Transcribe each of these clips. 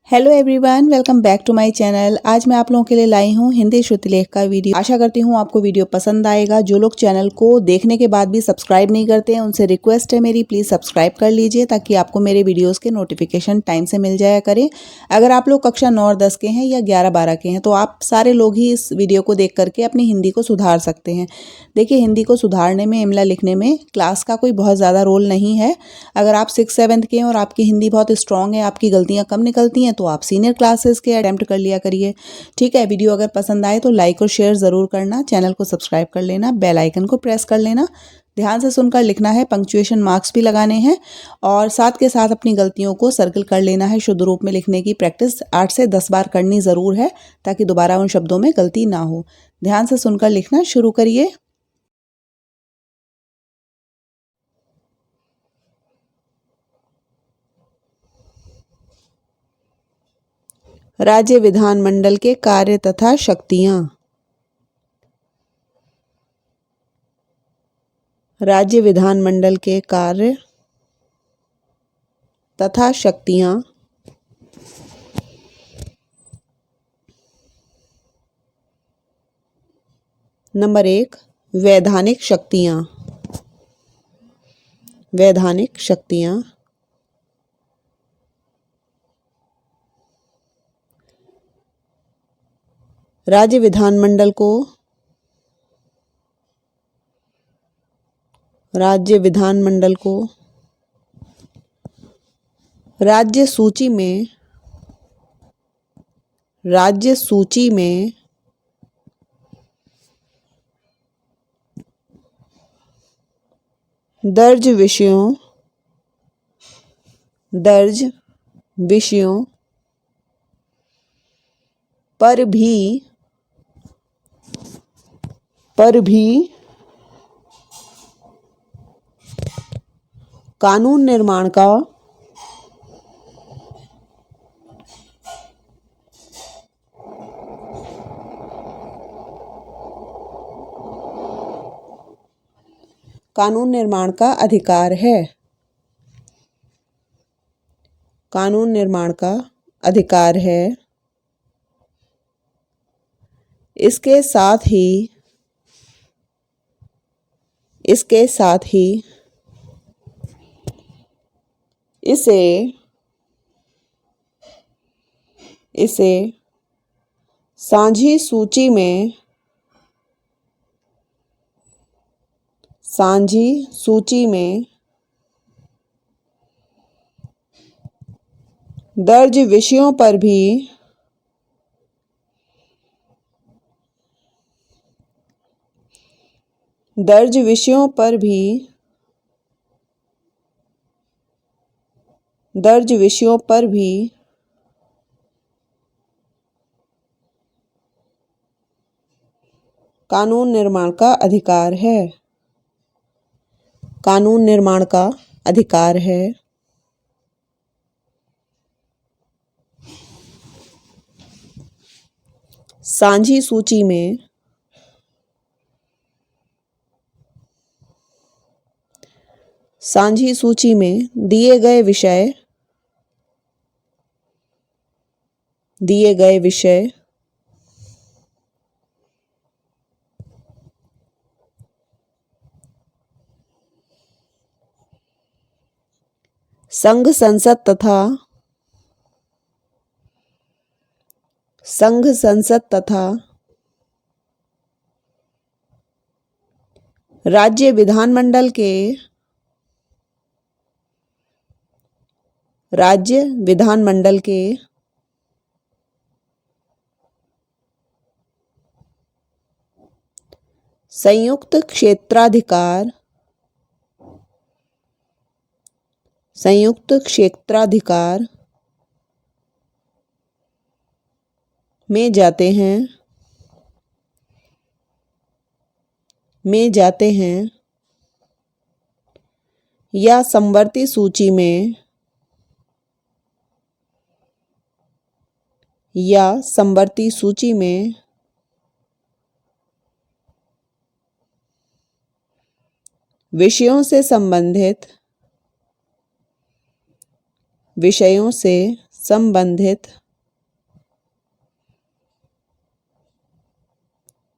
Hello everyone, welcome back to my channel. आज मैं आप लोगों के लिए लाई हूँ हिंदी श्रुतिलेख का वीडियो। आशा करती हूँ आपको वीडियो पसंद आएगा। जो लोग चैनल को देखने के बाद भी सब्सक्राइब नहीं करते हैं उनसे रिक्वेस्ट है मेरी, प्लीज़ सब्सक्राइब कर लीजिए ताकि आपको मेरे वीडियोस के नोटिफिकेशन टाइम से मिल जाया करें। अगर आप लोग कक्षा 9 और 10 के हैं या 11-12 के हैं तो आप सारे लोग ही इस वीडियो को देख करके अपनी हिंदी को सुधार सकते हैं। देखिए, हिंदी को सुधारने में, इमला लिखने में क्लास का कोई बहुत ज़्यादा रोल नहीं है। अगर आप 6-7 के हैं और आपकी हिंदी बहुत स्ट्रांग है, आपकी गलतियाँ कम निकलती हैं तो आप सीनियर क्लासेस के अटेम्प्ट कर लिया करिए। ठीक है, वीडियो अगर पसंद आए तो लाइक और शेयर ज़रूर करना, चैनल को सब्सक्राइब कर लेना, बेल आइकन को प्रेस कर लेना। ध्यान से सुनकर लिखना है, पंक्चुएशन मार्क्स भी लगाने हैं और साथ के साथ अपनी गलतियों को सर्कल कर लेना है। शुद्ध रूप में लिखने की प्रैक्टिस 8 से 10 बार करनी ज़रूर है ताकि दोबारा उन शब्दों में गलती ना हो। ध्यान से सुनकर लिखना शुरू करिए। राज्य विधानमंडल के कार्य तथा शक्तियाँ। राज्य विधानमंडल के कार्य तथा शक्तियाँ। नंबर 1, वैधानिक शक्तियाँ। वैधानिक शक्तियाँ। राज्य विधानमंडल को राज्य विधानमंडल को राज्य सूची में दर्ज विषयों पर भी कानून निर्माण का अधिकार है। कानून निर्माण का अधिकार है। इसके साथ ही इसे साझी सूची में दर्ज विषयों पर भी कानून निर्माण का अधिकार है। कानून निर्माण का अधिकार है। साझी सूची में दिए गए विषय संघ संसद तथा राज्य विधानमंडल के संयुक्त क्षेत्राधिकार में जाते हैं या समवर्ती सूची में विषयों से संबंधित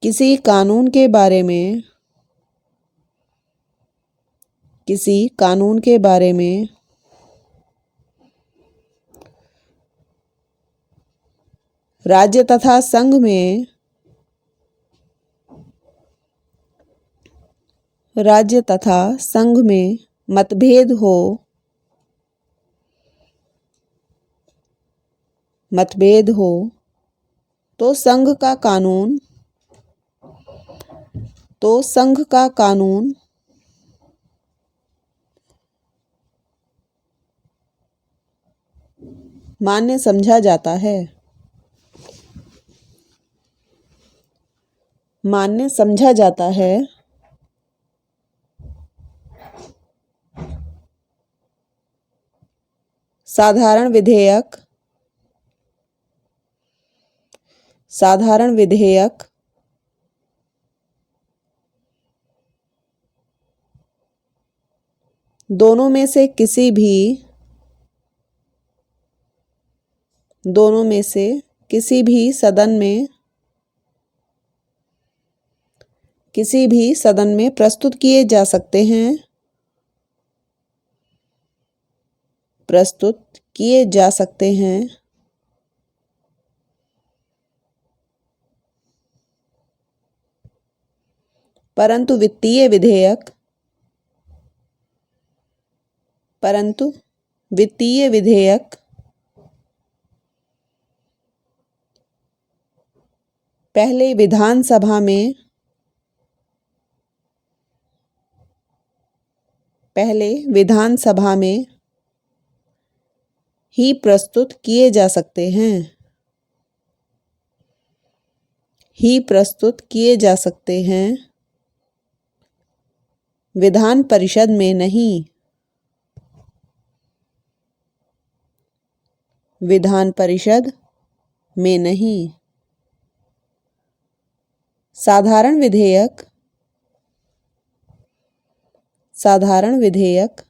किसी कानून के बारे में, किसी कानून के बारे में राज्य तथा संघ में, राज्य तथा संघ में मतभेद हो, मतभेद हो तो संघ का कानून, तो संघ का कानून मान्य समझा जाता है, मान्य समझा जाता है। साधारण विधेयक, साधारण विधेयक दोनों में से किसी भी, दोनों में से किसी भी सदन में, किसी भी सदन में प्रस्तुत किए जा सकते हैं, प्रस्तुत किए जा सकते हैं। परंतु वित्तीय विधेयक, परंतु वित्तीय विधेयक पहले विधानसभा में, पहले विधानसभा में ही प्रस्तुत किए जा सकते हैं, ही प्रस्तुत किए जा सकते हैं, विधान परिषद में नहीं, विधान परिषद में नहीं। साधारण विधेयक, साधारण विधेयक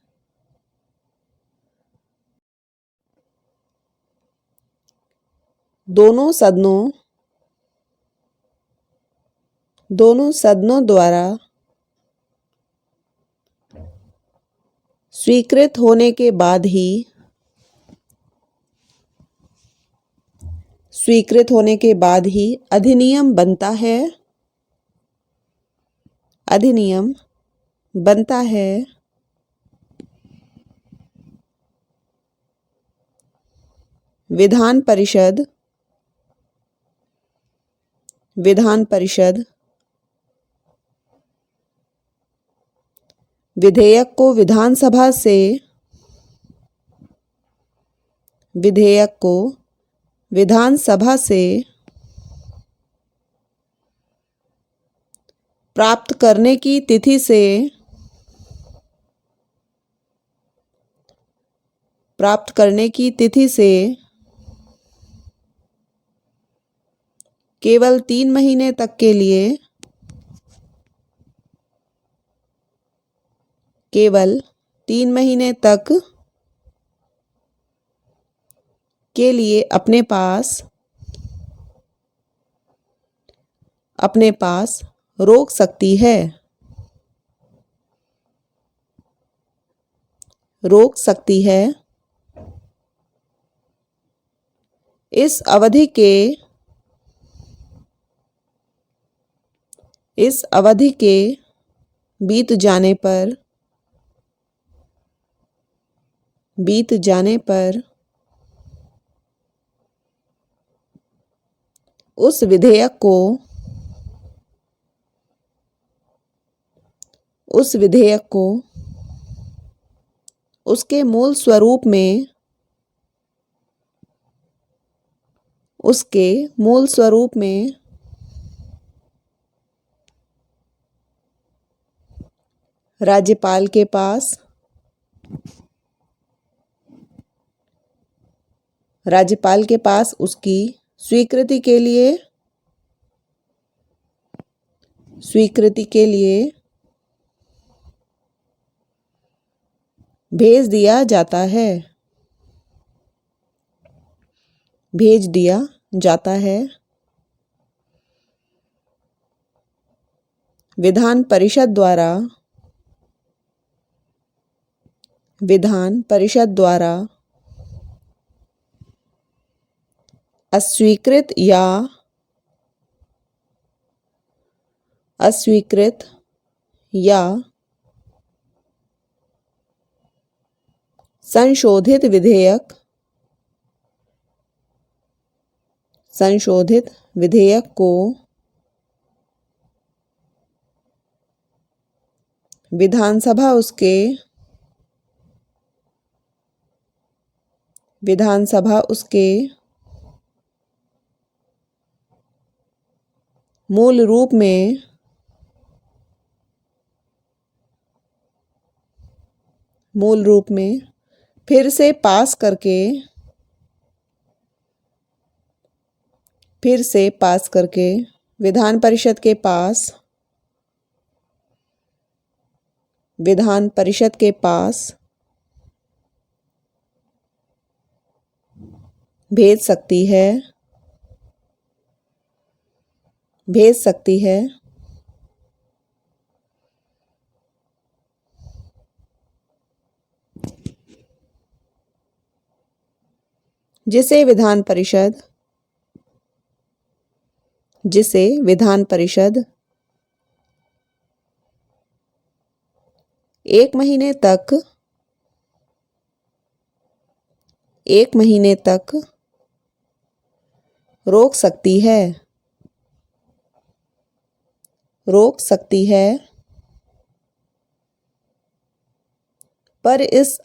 दोनों सदनों, दोनों सदनों द्वारा स्वीकृत होने के बाद ही, स्वीकृत होने के बाद ही अधिनियम बनता है, अधिनियम बनता है। विधान परिषद, विधान परिषद विधेयक को विधानसभा से, विधेयक को विधानसभा से प्राप्त करने की तिथि से, प्राप्त करने की तिथि से केवल 3 महीने तक के लिए, केवल 3 महीने तक के लिए अपने पास, अपने पास रोक सकती है, रोक सकती है। इस अवधि के, इस अवधि के बीत जाने पर, बीत जाने पर उस विधेयक को, उस विधेयक को उसके मूल स्वरूप में, उसके मूल स्वरूप में राज्यपाल के पास, राज्यपाल के पास उसकी स्वीकृति के लिए, स्वीकृति के लिए भेज दिया जाता है। भेज दिया जाता है। विधान परिषद द्वारा, विधान परिषद द्वारा अस्वीकृत या अस्वीकृत या संशोधित विधेयक, संशोधित विधेयक को विधानसभा उसके मूल रूप में फिर से पास करके विधान परिषद के पास भेज सकती है। जिसे विधान परिषद 1 महीने तक रोक सकती है, पर इस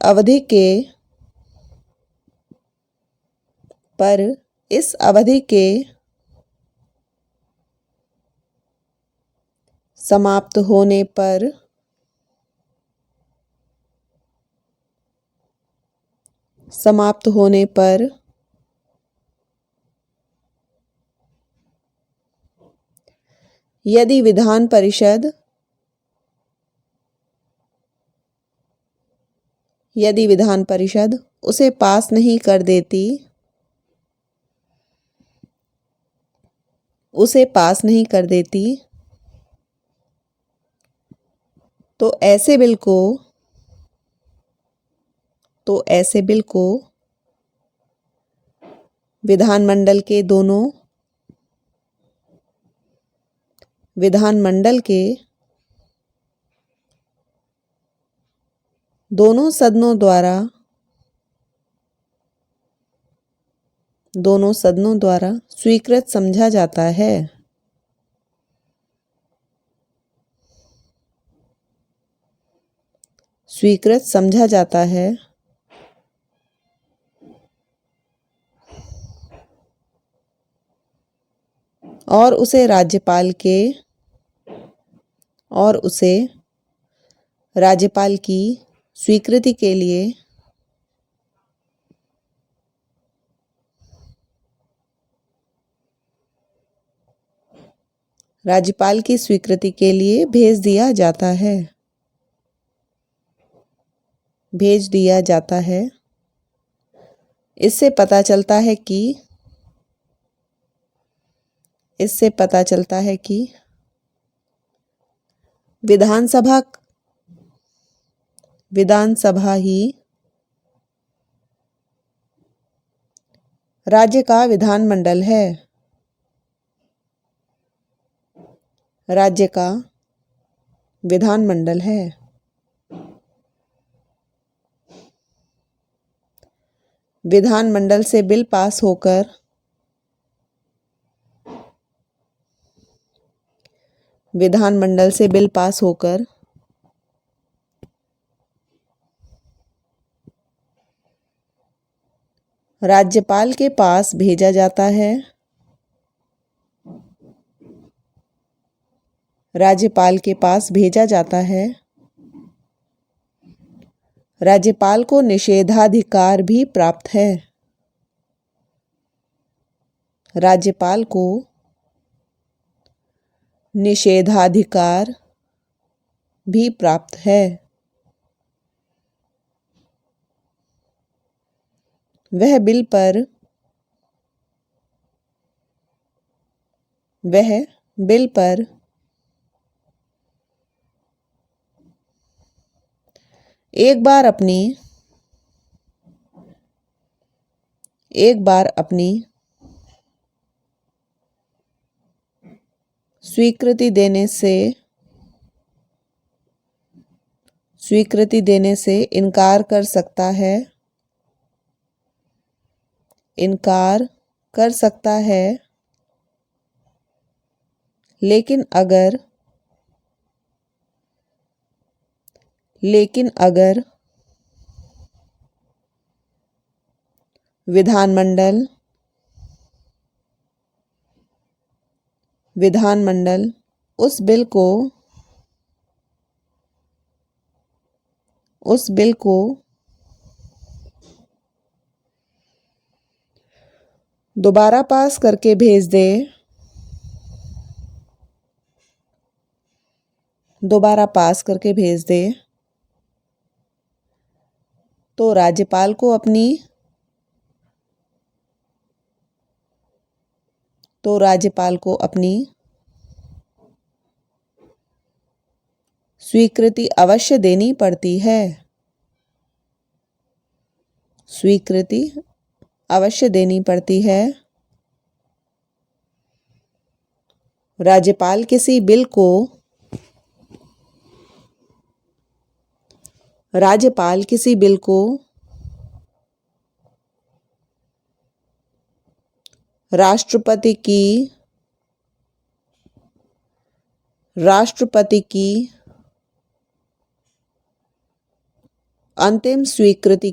अवधि के समाप्त होने पर यदि विधान परिषद उसे पास नहीं कर देती तो ऐसे बिल को विधानमंडल के दोनों सदनों द्वारा स्वीकृत समझा जाता है। और उसे राज्यपाल की स्वीकृति के लिए भेज दिया जाता है। इससे पता चलता है कि विधानसभा ही राज्य का विधानमंडल है। विधानमंडल से बिल पास होकर राज्यपाल के पास भेजा जाता है। राज्यपाल को निषेधाधिकार भी प्राप्त है। वह बिल पर वह बिल पर एक बार अपनी स्वीकृति देने से इनकार कर सकता है लेकिन अगर विधानमंडल उस बिल को दोबारा पास करके भेज दे तो राज्यपाल को अपनी स्वीकृति अवश्य देनी पड़ती है। राज्यपाल किसी बिल को राष्ट्रपति की अंतिम स्वीकृति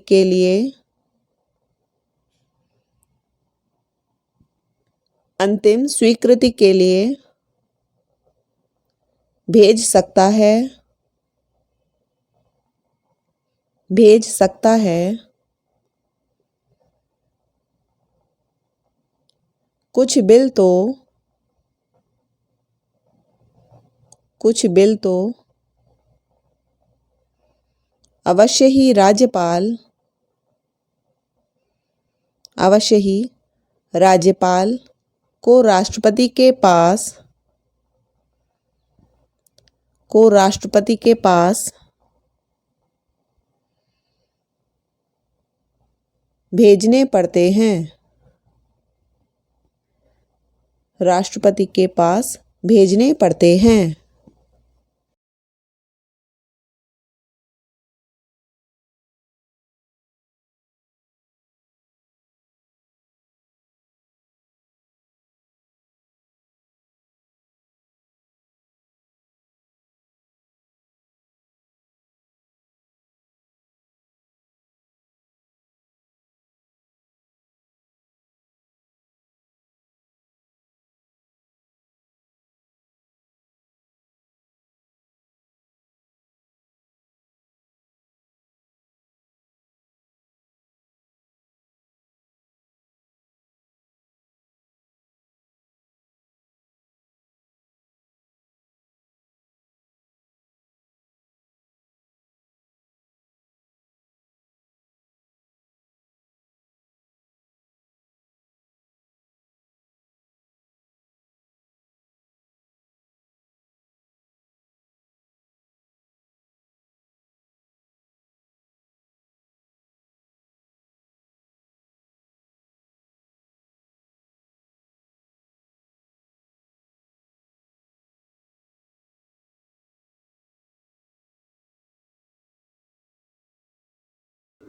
के लिए भेज सकता है। कुछ बिल तो अवश्य ही राज्यपाल को राष्ट्रपति के पास भेजने पड़ते हैं। राष्ट्रपति के पास भेजने पड़ते हैं।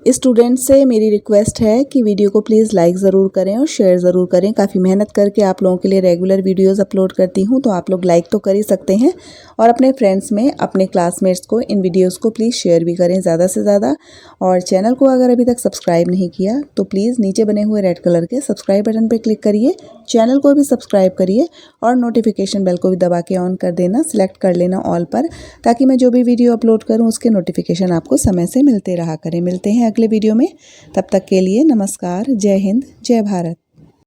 स्टूडेंट्स से मेरी रिक्वेस्ट है कि वीडियो को प्लीज़ लाइक ज़रूर करें और शेयर ज़रूर करें। काफ़ी मेहनत करके आप लोगों के लिए रेगुलर वीडियोस अपलोड करती हूं, तो आप लोग लाइक तो कर ही सकते हैं और अपने फ्रेंड्स में अपने क्लासमेट्स को इन वीडियोस को प्लीज़ शेयर भी करें ज़्यादा से ज़्यादा। और चैनल को अगर अभी तक सब्सक्राइब नहीं किया तो प्लीज़ नीचे बने हुए रेड कलर के सब्सक्राइब बटन पर क्लिक करिए, चैनल को भी सब्सक्राइब करिए और नोटिफिकेशन बेल को भी दबा के ऑन कर देना, सिलेक्ट कर लेना ऑल पर, ताकि मैं जो भी वीडियो अपलोड करूँ उसके नोटिफिकेशन आपको समय से मिलते रहा करें। मिलते हैं अगले वीडियो में, तब तक के लिए नमस्कार। जय हिंद, जय भारत।